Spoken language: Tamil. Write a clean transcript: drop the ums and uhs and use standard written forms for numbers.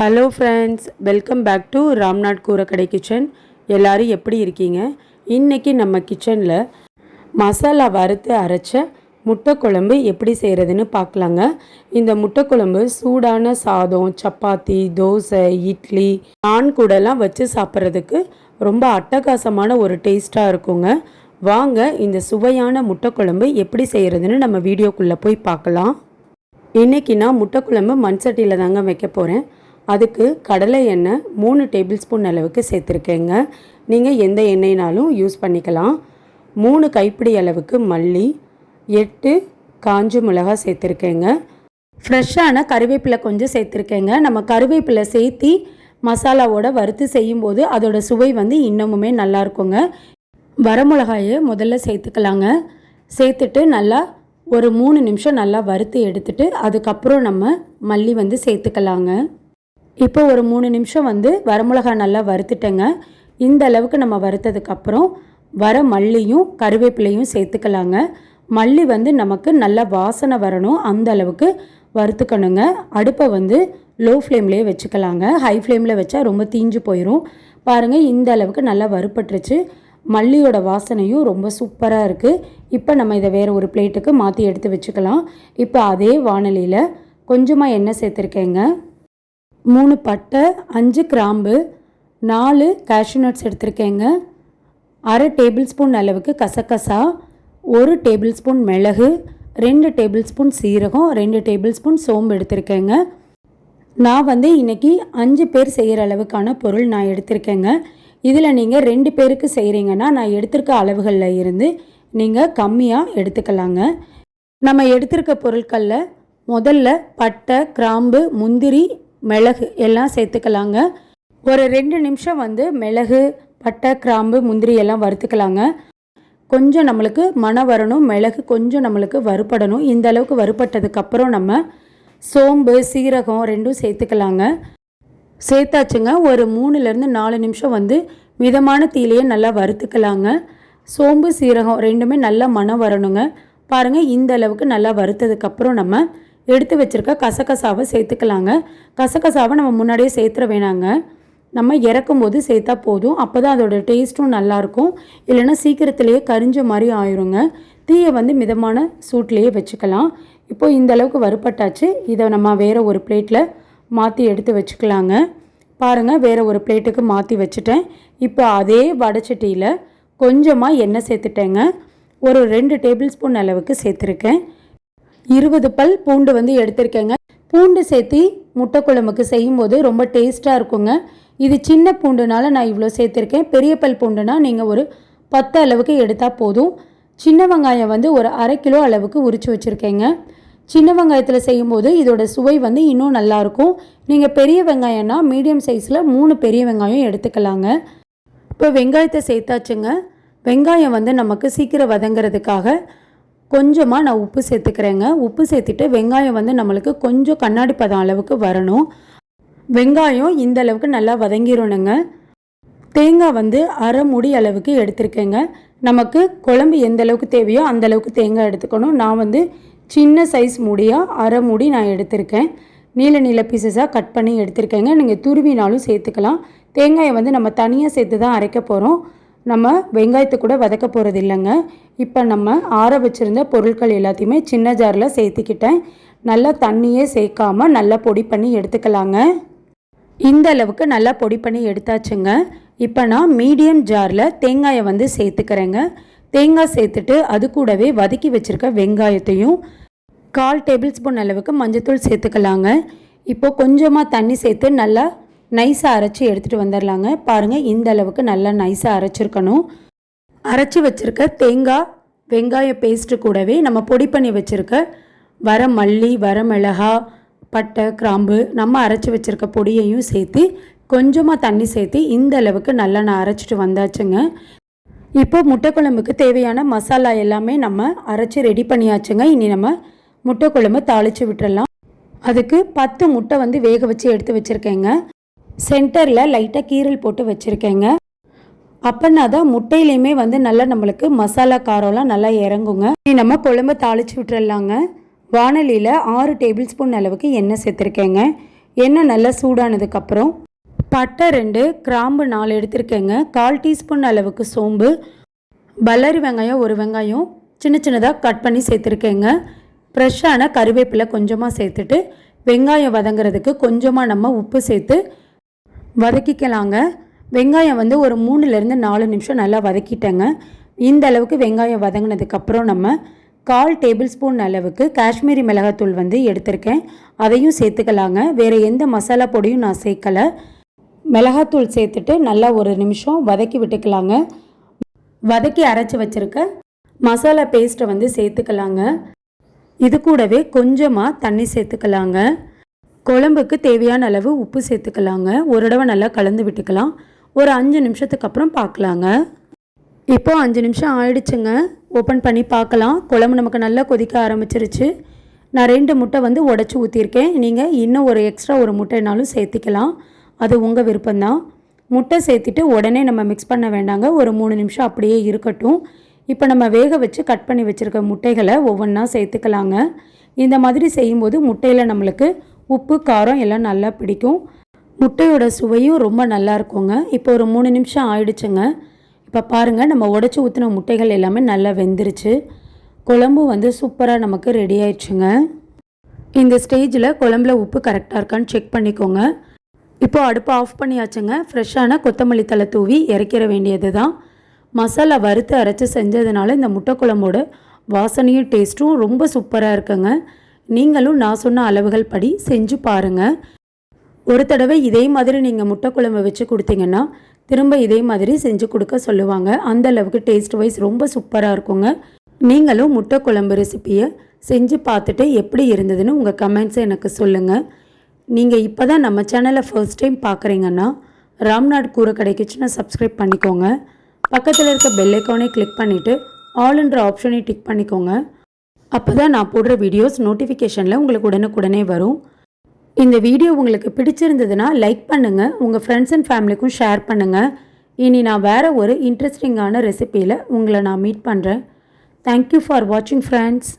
Hello friends, welcome back to Ramnath Koorakadai kitchen. எல்லோரும் எப்படி இருக்கீங்க? இன்றைக்கி நம்ம கிச்சனில் மசாலா வறுத்து அரைச்ச முட்டை குழம்பு எப்படி செய்கிறதுன்னு பார்க்கலாங்க. இந்த முட்டை குழம்பு சூடான சாதம், சப்பாத்தி, தோசை, இட்லி, நான் கூடலாம் வச்சு சாப்பிட்றதுக்கு ரொம்ப அட்டகாசமான ஒரு டேஸ்ட்டாக இருக்குங்க. வாங்க இந்த சுவையான முட்டை குழம்பு எப்படி செய்கிறதுன்னு நம்ம வீடியோக்குள்ளே போய் பார்க்கலாம். இன்றைக்கி நான் முட்டை குழம்பு மண் சட்டியில் தாங்க வைக்க போகிறேன். அதுக்கு கடலை எண்ணெய் 3 டேபிள் ஸ்பூன் அளவுக்கு சேர்த்துருக்கேங்க. நீங்கள் எந்த எண்ணெய்னாலும் யூஸ் பண்ணிக்கலாம். 3 கைப்பிடி அளவுக்கு மல்லி, 8 காஞ்ச மிளகாய் சேர்த்துருக்கேங்க. ஃப்ரெஷ்ஷான கருவேப்பிலை கொஞ்சம் சேர்த்துருக்கேங்க. நம்ம கருவேப்பிலை சேர்த்தி மசாலாவோட வறுத்து செய்யும்போது அதோட சுவை இன்னமுமே நல்லாயிருக்குங்க. வரமிளகாயை முதல்ல சேர்த்துக்கலாங்க. சேர்த்துட்டு நல்லா ஒரு 3 நிமிஷம் நல்லா வறுத்து எடுத்துட்டு அதுக்கப்புறம் நம்ம மல்லி சேர்த்துக்கலாங்க. இப்போ ஒரு 3 நிமிஷம் வரமிளகாய் நல்லா வறுத்துட்டேங்க. இந்த அளவுக்கு நம்ம வறுத்ததுக்கப்புறம் வர மல்லியும் கருவேப்பிலையும் சேர்த்துக்கலாங்க. மல்லி நமக்கு நல்லா வாசனை வரணும், அந்த அளவுக்கு வறுத்துக்கணுங்க. அடுப்பை லோ ஃப்ளேம்லேயே வச்சுக்கலாங்க. ஹை ஃப்ளேமில் வச்சா ரொம்ப தீஞ்சு போயிடும். பாருங்கள், இந்த அளவுக்கு நல்லா வறுப்பட்டுருச்சு. மல்லியோட வாசனையும் ரொம்ப சூப்பராக இருக்குது. இப்போ நம்ம இதை வேறு ஒரு பிளேட்டுக்கு மாற்றி எடுத்து வச்சுக்கலாம். இப்போ அதே வாணலியில் கொஞ்சமாக எண்ணெய் சேர்த்துருக்கேங்க. 3 பட்டை, 5 கிராம்பு, 4 கேஷ்யூ நட்ஸ் எடுத்திருக்கேங்க. அரை டேபிள் ஸ்பூன் அளவுக்கு கசகசா, 1 டேபிள் ஸ்பூன் மிளகு, 2 டேபிள் ஸ்பூன் சீரகம், 2 டேபிள் ஸ்பூன் சோம்பு எடுத்திருக்கேங்க. நான் இன்றைக்கி 5 பேர் செய்கிற அளவுக்கான பொருள் நான் எடுத்திருக்கேங்க. இதில் நீங்கள் 2 பேருக்கு செய்கிறீங்கன்னா நான் எடுத்திருக்க அளவுகளில் இருந்து நீங்கள் கம்மியாக எடுத்துக்கலாங்க. நம்ம எடுத்திருக்க பொருட்களில் முதல்ல பட்டை, கிராம்பு, முந்திரி, மிளகு எல்லாம் சேர்த்துக்கலாங்க. ஒரு 2 நிமிஷம் மிளகு, பட்டை, கிராம்பு, முந்திரி எல்லாம் வறுத்துக்கலாங்க. கொஞ்சம் நம்மளுக்கு மணம் வரணும், மிளகு கொஞ்சம் நம்மளுக்கு வறுபடணும். இந்த அளவுக்கு வறுபட்டதுக்கப்புறம் நம்ம சோம்பு, சீரகம் 2ம் சேர்த்துக்கலாங்க. சேர்த்தாச்சுங்க. ஒரு 3லேருந்து 4 நிமிஷம் மிதமான தீயிலையே நல்லா வறுத்துக்கலாங்க. சோம்பு, சீரகம் 2மே நல்லா மணம் வரணுங்க. பாருங்கள், இந்த அளவுக்கு நல்லா வறுத்ததுக்கப்புறம் நம்ம எடுத்து வச்சுருக்க கசகசாவை சேர்த்துக்கலாங்க. கசகசாவை நம்ம முன்னாடியே சேர்த்துற வேணாங்க. நம்ம இறக்கும்போது சேர்த்தா போதும். அப்போ தான் அதோட டேஸ்ட்டும் நல்லாயிருக்கும். இல்லைன்னா சீக்கிரத்துலேயே கரிஞ்ச மாதிரி ஆயிருங்க. தீயை மிதமான சூட்லேயே வச்சுக்கலாம். இப்போது இந்த அளவுக்கு வறுப்பட்டாச்சு. இதை நம்ம வேறு ஒரு பிளேட்டில் மாற்றி எடுத்து வச்சுக்கலாங்க. பாருங்கள், வேறு ஒரு பிளேட்டுக்கு மாற்றி வச்சுட்டேன். இப்போ அதே வடைச்சட்டியில் கொஞ்சமாக எண்ணெய் சேர்த்துட்டேங்க. ஒரு 2 டேபிள் ஸ்பூன் அளவுக்கு சேர்த்துருக்கேன். 20 பல் பூண்டு எடுத்திருக்கேங்க. பூண்டு சேர்த்து முட்டை குழம்புக்கு செய்யும்போது ரொம்ப டேஸ்ட்டாக இருக்குங்க. இது சின்ன பூண்டுனால நான் இவ்வளோ சேர்த்துருக்கேன். பெரிய பல் பூண்டுனா நீங்கள் ஒரு 10 அளவுக்கு எடுத்தால் போதும். சின்ன வெங்காயம் ஒரு அரை கிலோ அளவுக்கு உரித்து வச்சுருக்கேங்க. சின்ன வெங்காயத்தில் செய்யும்போது இதோட சுவை இன்னும் நல்லாயிருக்கும். நீங்கள் பெரிய வெங்காயம்னா மீடியம் சைஸில் 3 பெரிய வெங்காயம் எடுத்துக்கலாங்க. இப்போ வெங்காயத்தை சேர்த்தாச்சுங்க. வெங்காயம் நமக்கு சீக்கிரம் வதங்கிறதுக்காக கொஞ்சமாக நான் உப்பு சேர்த்துக்கிறேங்க. உப்பு சேர்த்துட்டு வெங்காயம் நம்மளுக்கு கொஞ்சம் கண்ணாடி பதம் அளவுக்கு வரணும். வெங்காயம் இந்த அளவுக்கு நல்லா வதங்கிடணுங்க. தேங்காய் அரை மூடி அளவுக்கு எடுத்திருக்கேங்க. நமக்கு குழம்பு எந்த அளவுக்கு தேவையோ அந்த அளவுக்கு தேங்காய் எடுத்துக்கணும். நான் சின்ன சைஸ் மூடியாக அரை மூடி நான் எடுத்திருக்கேன். நீல நீல பீசஸாக கட் பண்ணி எடுத்திருக்கேங்க. நீங்கள் துருவினாலும் சேர்த்துக்கலாம். தேங்காயை நம்ம தனியாக சேர்த்து தான் அரைக்க போகிறோம். நம்ம வெங்காயத்தை கூட வதக்க போகிறது இல்லைங்க. இப்போ நம்ம ஆற வச்சுருந்த பொருட்கள் எல்லாத்தையுமே சின்ன ஜாரில் சேர்த்துக்கிட்டேன். நல்லா தண்ணியே சேர்க்காமல் நல்லா பொடி பண்ணி எடுத்துக்கலாங்க. இந்த அளவுக்கு நல்லா பொடி பண்ணி எடுத்தாச்சுங்க. இப்போ நான் மீடியம் ஜாரில் தேங்காயை சேர்த்துக்கிறேங்க. தேங்காய் சேர்த்துட்டு அது கூடவே வதக்கி வச்சுருக்க வெங்காயத்தையும் 1/4 டேபிள் ஸ்பூன் அளவுக்கு மஞ்சத்தூள் சேர்த்துக்கலாங்க. இப்போது கொஞ்சமாக தண்ணி சேர்த்து நல்லா நைஸாக அரைச்சி எடுத்துகிட்டு வந்துடலாங்க. பாருங்கள், இந்த அளவுக்கு நல்லா நைஸாக அரைச்சிருக்கணும். அரைச்சி வச்சுருக்க தேங்காய் வெங்காய பேஸ்ட்டு கூடவே நம்ம பொடி பண்ணி வச்சுருக்க வர மல்லி, வர மிளகா, பட்டை, கிராம்பு நம்ம அரைச்சி வச்சுருக்க பொடியையும் சேர்த்து கொஞ்சமாக தண்ணி சேர்த்து இந்த அளவுக்கு நல்லா நான் அரைச்சிட்டு வந்தாச்சுங்க. இப்போ முட்டை குழம்புக்கு தேவையான மசாலா எல்லாமே நம்ம அரைச்சி ரெடி பண்ணியாச்சுங்க. இனி நம்ம முட்டை குழம்பு தாளித்து விட்டுடலாம். அதுக்கு 10 முட்டை வேக வச்சு எடுத்து வச்சுருக்கேங்க. சென்டரில் லைட்டாக கீரல் போட்டு வச்சுருக்கேங்க. அப்போனா தான் முட்டையிலையுமே நல்லா நம்மளுக்கு மசாலா காரம்லாம் நல்லா இறங்குங்க. இனி நம்ம குழம்பு தாளித்து விட்டுறலாங்க. வாணலியில் 6 டேபிள் ஸ்பூன் அளவுக்கு எண்ணெய் சேர்த்துருக்கேங்க. எண்ணெய் நல்லா சூடானதுக்கப்புறம் பட்டை 2, கிராம்பு 4 எடுத்திருக்கேங்க. 1/4 டீஸ்பூன் அளவுக்கு சோம்பு, பல்லாரி வெங்காயம் 1 வெங்காயம் சின்ன சின்னதாக கட் பண்ணி சேர்த்துருக்கேங்க. ஃப்ரெஷ்ஷான கருவேப்பிலை கொஞ்சமாக சேர்த்துட்டு வெங்காயம் வதங்கிறதுக்கு கொஞ்சமாக நம்ம உப்பு சேர்த்து வதக்கிக்கலாங்க. வெங்காயம் வந்து ஒரு 3லேருந்து 4 நிமிஷம் நல்லா வதக்கிட்டேங்க. இந்த அளவுக்கு வெங்காயம் வதங்கினதுக்கப்புறம் நம்ம 1/4 டேபிள் ஸ்பூன் அளவுக்கு காஷ்மீரி மிளகாத்தூள் வந்து எடுத்திருக்கேன். அதையும் சேர்த்துக்கலாங்க. வேறு எந்த மசாலா பொடியும் நான் சேர்க்கலை. மிளகாத்தூள் சேர்த்துட்டு நல்லா ஒரு நிமிஷம் வதக்கி விட்டுக்கலாங்க. வதக்கி அரைச்சி வச்சுருக்க மசாலா பேஸ்ட்டை வந்து சேர்த்துக்கலாங்க. இது கூடவே கொஞ்சமாக தண்ணி சேர்த்துக்கலாங்க. குழம்புக்கு தேவையான அளவு உப்பு சேர்த்துக்கலாங்க. ஒரு தடவை நல்லா கலந்து விட்டுக்கலாம். ஒரு 5 நிமிஷத்துக்கு அப்புறம் பார்க்கலாங்க. இப்போது 5 நிமிஷம் ஆயிடுச்சுங்க. ஓப்பன் பண்ணி பார்க்கலாம். குழம்பு நமக்கு நல்லா கொதிக்க ஆரம்பிச்சிருச்சு. நான் 2 முட்டை வந்து உடச்சி ஊற்றிருக்கேன். நீங்கள் இன்னும் ஒரு எக்ஸ்ட்ரா ஒரு முட்டைனாலும் சேர்த்திக்கலாம். அது உங்கள் விருப்பம்தான். முட்டை சேர்த்துட்டு உடனே நம்ம மிக்ஸ் பண்ண வேண்டாங்க. ஒரு 3 நிமிஷம் அப்படியே இருக்கட்டும். இப்போ நம்ம வேக வச்சு கட் பண்ணி வச்சுருக்க முட்டைகளை ஒவ்வொன்றா சேர்த்துக்கலாங்க. இந்த மாதிரி செய்யும்போது முட்டையில் நம்மளுக்கு உப்பு காரம் எல்லாம் நல்லா பிடிக்கும். முட்டையோட சுவையும் ரொம்ப நல்லா இருக்குங்க. இப்போ ஒரு 3 நிமிஷம் ஆயிடுச்சுங்க. இப்போ பாருங்கள், நம்ம உடச்சி ஊற்றின முட்டைகள் எல்லாமே நல்லா வெந்துருச்சு. குழம்பு வந்து சூப்பராக நமக்கு ரெடி ஆயிடுச்சுங்க. இந்த ஸ்டேஜில் குழம்புல உப்பு கரெக்டாக இருக்கான்னு செக் பண்ணிக்கோங்க. இப்போது அடுப்பை ஆஃப் பண்ணியாச்சுங்க. ஃப்ரெஷ்ஷான கொத்தமல்லி தழை தூவி இறக்கிற வேண்டியது தான். மசாலா வறுத்து அரைச்சி செஞ்சதுனால இந்த முட்டை குழம்போட வாசனையும் டேஸ்ட்டும் ரொம்ப சூப்பராக இருக்குங்க. நீங்களும் நான் சொன்ன அளவுகள் படி செஞ்சு பாருங்கள். ஒரு தடவை இதே மாதிரி நீங்கள் முட்டை குழம்பு வச்சு கொடுத்தீங்கன்னா திரும்ப இதே மாதிரி செஞ்சு கொடுக்க சொல்லுவாங்க. அந்த அளவுக்கு டேஸ்ட் வைஸ் ரொம்ப சூப்பராக இருக்குங்க. நீங்களும் முட்டை குழம்பு ரெசிப்பியை செஞ்சு பார்த்துட்டு எப்படி இருந்ததுன்னு உங்கள் கமெண்ட்ஸை எனக்கு சொல்லுங்கள். நீங்கள் இப்போ தான் நம்ம சேனலை ஃபர்ஸ்ட் டைம் பார்க்குறீங்கன்னா ராம்நாட் கூரை கடை கிச்சனை சப்ஸ்கிரைப் பண்ணிக்கோங்க. பக்கத்தில் இருக்க பெல் ஐக்கானை கிளிக் பண்ணிவிட்டு ஆல்ன்ற ஆப்ஷனை டிக் பண்ணிக்கோங்க. அப்போ தான் நான் போடுற வீடியோஸ் நோட்டிஃபிகேஷனில் உங்களுக்கு உடனுக்குடனே வரும். இந்த வீடியோ உங்களுக்கு பிடிச்சிருந்ததுன்னா லைக் பண்ணுங்கள். உங்கள் ஃப்ரெண்ட்ஸ் அண்ட் ஃபேமிலிக்கும் ஷேர் பண்ணுங்கள். இனி நான் வேறு ஒரு இன்ட்ரெஸ்டிங்கான ரெசிப்பியில் உங்களை நான் மீட் பண்ணுறேன். தேங்க்யூ ஃபார் வாட்சிங் ஃப்ரெண்ட்ஸ்.